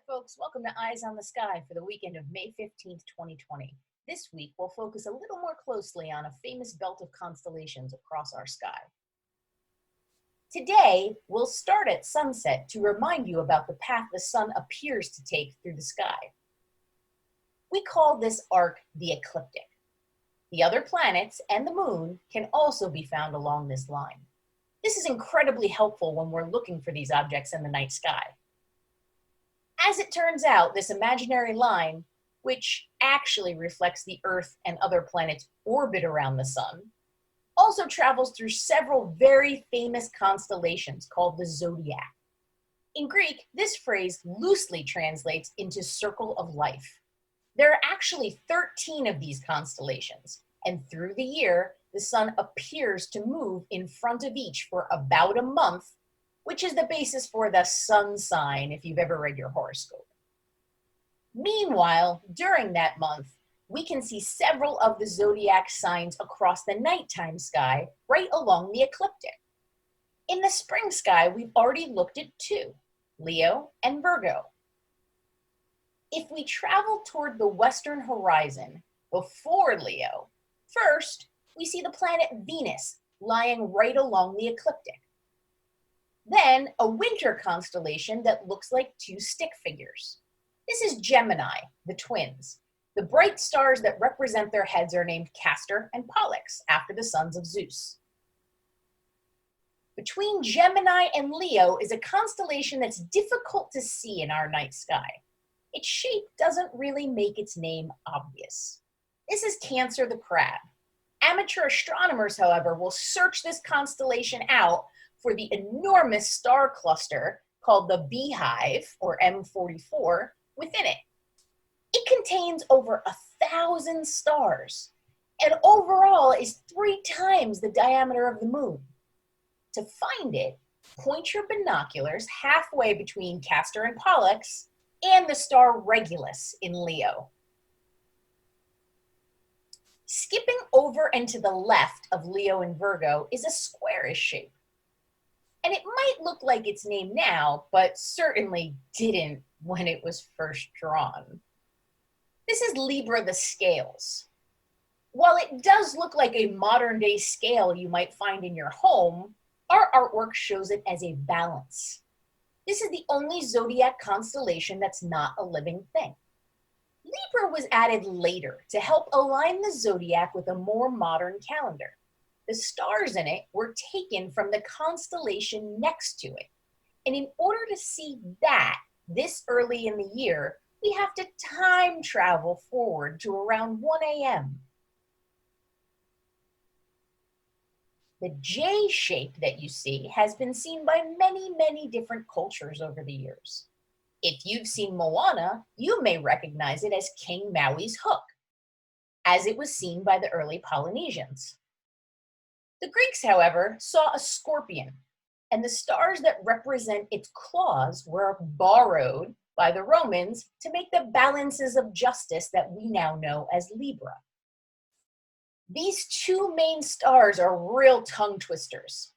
folks. Welcome to Eyes on the Sky for the weekend of May 15th, 2020. This week, we'll focus a little more closely on a famous belt of constellations across our sky. Today, we'll start at sunset to remind you about the path the sun appears to take through the sky. We call this arc the ecliptic. The other planets and the moon can also be found along this line. This is incredibly helpful when we're looking for these objects in the night sky. As it turns out, this imaginary line, which actually reflects the Earth and other planets' orbit around the sun, also travels through several very famous constellations called the Zodiac. In Greek, this phrase loosely translates into circle of life. There are actually 13 of these constellations, and through the year, the sun appears to move in front of each for about a month, which is the basis for the sun sign if you've ever read your horoscope. Meanwhile, during that month, we can see several of the zodiac signs across the nighttime sky right along the ecliptic. In the spring sky, we've already looked at two, Leo and Virgo. If we travel toward the western horizon before Leo, first, we see the planet Venus lying right along the ecliptic. Then a winter constellation that looks like two stick figures. This is Gemini, the twins. The bright stars that represent their heads are named Castor and Pollux, after the sons of Zeus. Between Gemini and Leo is a constellation that's difficult to see in our night sky. Its shape doesn't really make its name obvious. This is Cancer the crab. Amateur astronomers, however, will search this constellation out for the enormous star cluster called the Beehive, or M44, within it. It contains over 1,000 stars, and overall is 3 times the diameter of the moon. To find it, point your binoculars halfway between Castor and Pollux and the star Regulus in Leo. Skipping over and to the left of Leo and Virgo is a squarish shape. And it might look like its name now, but certainly didn't when it was first drawn. This is Libra the scales. While it does look like a modern day scale you might find in your home, our artwork shows it as a balance. This is the only zodiac constellation that's not a living thing. Libra was added later to help align the zodiac with a more modern calendar. The stars in it were taken from the constellation next to it. And in order to see that this early in the year, we have to time travel forward to around 1 a.m. The J shape that you see has been seen by many, many different cultures over the years. If you've seen Moana, you may recognize it as King Maui's hook, as it was seen by the early Polynesians. The Greeks, however, saw a scorpion, and the stars that represent its claws were borrowed by the Romans to make the balances of justice that we now know as Libra. These two main stars are real tongue twisters.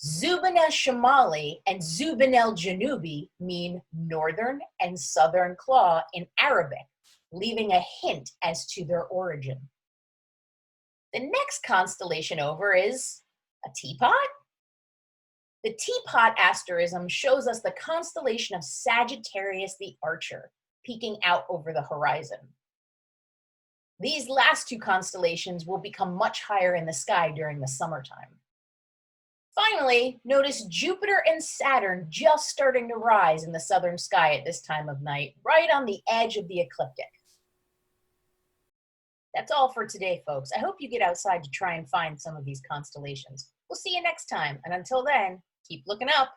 Zubin el-Shamali and Zubin el-Janubi mean northern and southern claw in Arabic, leaving a hint as to their origin. The next constellation over is a teapot. The teapot asterism shows us the constellation of Sagittarius the Archer, peeking out over the horizon. These last two constellations will become much higher in the sky during the summertime. Finally, notice Jupiter and Saturn just starting to rise in the southern sky at this time of night, right on the edge of the ecliptic. That's all for today, folks. I hope you get outside to try and find some of these constellations. We'll see you next time, and until then, keep looking up.